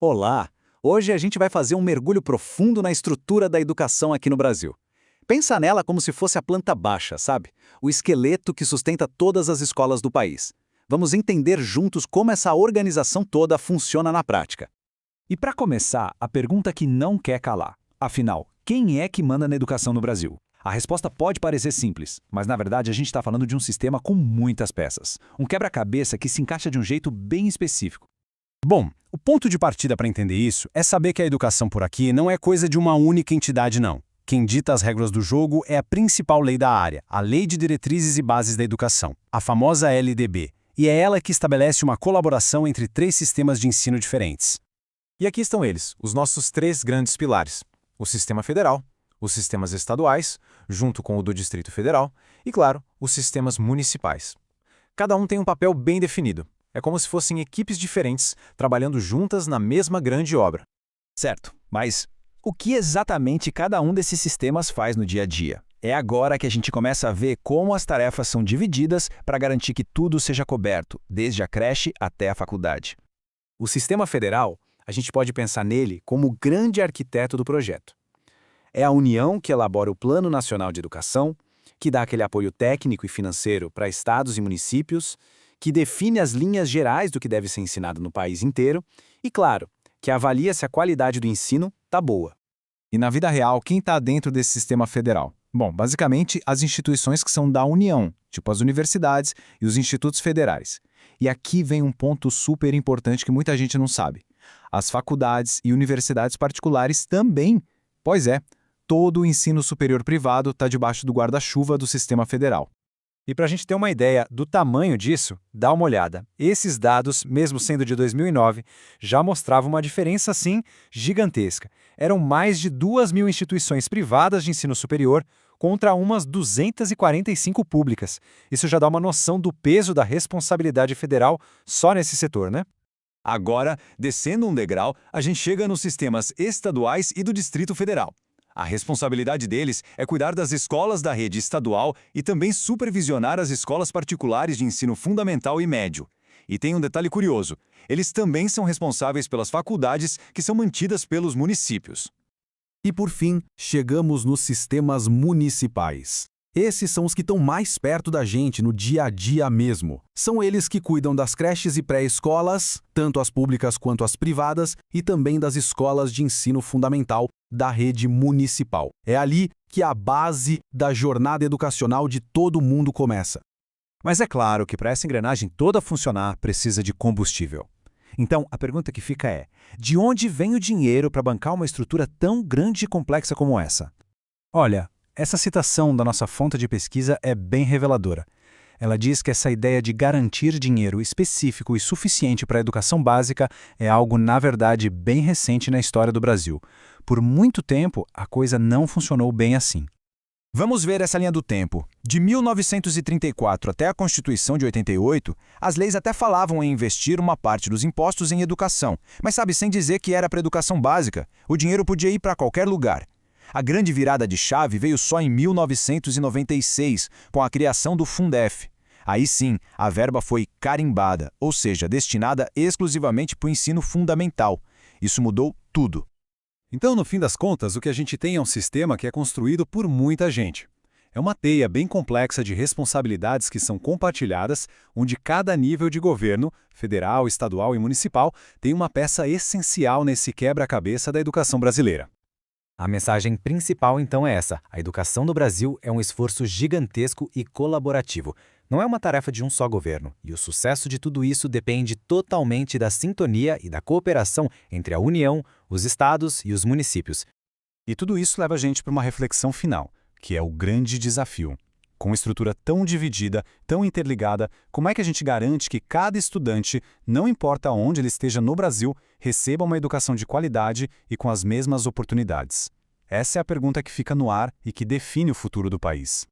Olá! Hoje a gente vai fazer um mergulho profundo na estrutura da educação aqui no Brasil. Pensa nela como se fosse a planta baixa, sabe? O esqueleto que sustenta todas as escolas do país. Vamos entender juntos como essa organização toda funciona na prática. E para começar, a pergunta que não quer calar. Afinal, quem é que manda na educação no Brasil? A resposta pode parecer simples, mas na verdade a gente está falando de um sistema com muitas peças. Um quebra-cabeça que se encaixa de um jeito bem específico. Bom, o ponto de partida para entender isso é saber que a educação por aqui não é coisa de uma única entidade, não. Quem dita as regras do jogo é a principal lei da área, a Lei de Diretrizes e Bases da Educação, a famosa LDB, e é ela que estabelece uma colaboração entre três sistemas de ensino diferentes. E aqui estão eles, os nossos três grandes pilares: o sistema federal, os sistemas estaduais, junto com o do Distrito Federal, e, claro, os sistemas municipais. Cada um tem um papel bem definido. É como se fossem equipes diferentes, trabalhando juntas na mesma grande obra. Certo, mas o que exatamente cada um desses sistemas faz no dia a dia? É agora que a gente começa a ver como as tarefas são divididas para garantir que tudo seja coberto, desde a creche até a faculdade. O sistema federal, a gente pode pensar nele como o grande arquiteto do projeto. É a União que elabora o Plano Nacional de Educação, que dá aquele apoio técnico e financeiro para estados e municípios, que define as linhas gerais do que deve ser ensinado no país inteiro e, claro, que avalia se a qualidade do ensino está boa. E na vida real, quem está dentro desse sistema federal? Bom, basicamente, as instituições que são da União, tipo as universidades e os institutos federais. E aqui vem um ponto super importante que muita gente não sabe. As faculdades e universidades particulares também. Pois é, todo o ensino superior privado está debaixo do guarda-chuva do sistema federal. E para a gente ter uma ideia do tamanho disso, dá uma olhada. Esses dados, mesmo sendo de 2009, já mostravam uma diferença, sim, gigantesca. Eram mais de 2.000 instituições privadas de ensino superior contra umas 245 públicas. Isso já dá uma noção do peso da responsabilidade federal só nesse setor, né? Agora, descendo um degrau, a gente chega nos sistemas estaduais e do Distrito Federal. A responsabilidade deles é cuidar das escolas da rede estadual e também supervisionar as escolas particulares de ensino fundamental e médio. E tem um detalhe curioso: eles também são responsáveis pelas faculdades que são mantidas pelos municípios. E por fim, chegamos nos sistemas municipais. Esses são os que estão mais perto da gente no dia a dia mesmo. São eles que cuidam das creches e pré-escolas, tanto as públicas quanto as privadas, e também das escolas de ensino fundamental da rede municipal. É ali que a base da jornada educacional de todo mundo começa. Mas é claro que para essa engrenagem toda funcionar, precisa de combustível. Então, a pergunta que fica é: de onde vem o dinheiro para bancar uma estrutura tão grande e complexa como essa? Olha, essa citação da nossa fonte de pesquisa é bem reveladora. Ela diz que essa ideia de garantir dinheiro específico e suficiente para a educação básica é algo, na verdade, bem recente na história do Brasil. Por muito tempo, a coisa não funcionou bem assim. Vamos ver essa linha do tempo. De 1934 até a Constituição de 88, as leis até falavam em investir uma parte dos impostos em educação, mas sabe, sem dizer que era para educação básica. O dinheiro podia ir para qualquer lugar. A grande virada de chave veio só em 1996, com a criação do Fundef. Aí sim, a verba foi carimbada, ou seja, destinada exclusivamente para o ensino fundamental. Isso mudou tudo. Então, no fim das contas, o que a gente tem é um sistema que é construído por muita gente. É uma teia bem complexa de responsabilidades que são compartilhadas, onde cada nível de governo, federal, estadual e municipal, tem uma peça essencial nesse quebra-cabeça da educação brasileira. A mensagem principal, então, é essa: a educação no Brasil é um esforço gigantesco e colaborativo. Não é uma tarefa de um só governo, e o sucesso de tudo isso depende totalmente da sintonia e da cooperação entre a União, os estados e os municípios. E tudo isso leva a gente para uma reflexão final, que é o grande desafio. Com uma estrutura tão dividida, tão interligada, como é que a gente garante que cada estudante, não importa onde ele esteja no Brasil, receba uma educação de qualidade e com as mesmas oportunidades? Essa é a pergunta que fica no ar e que define o futuro do país.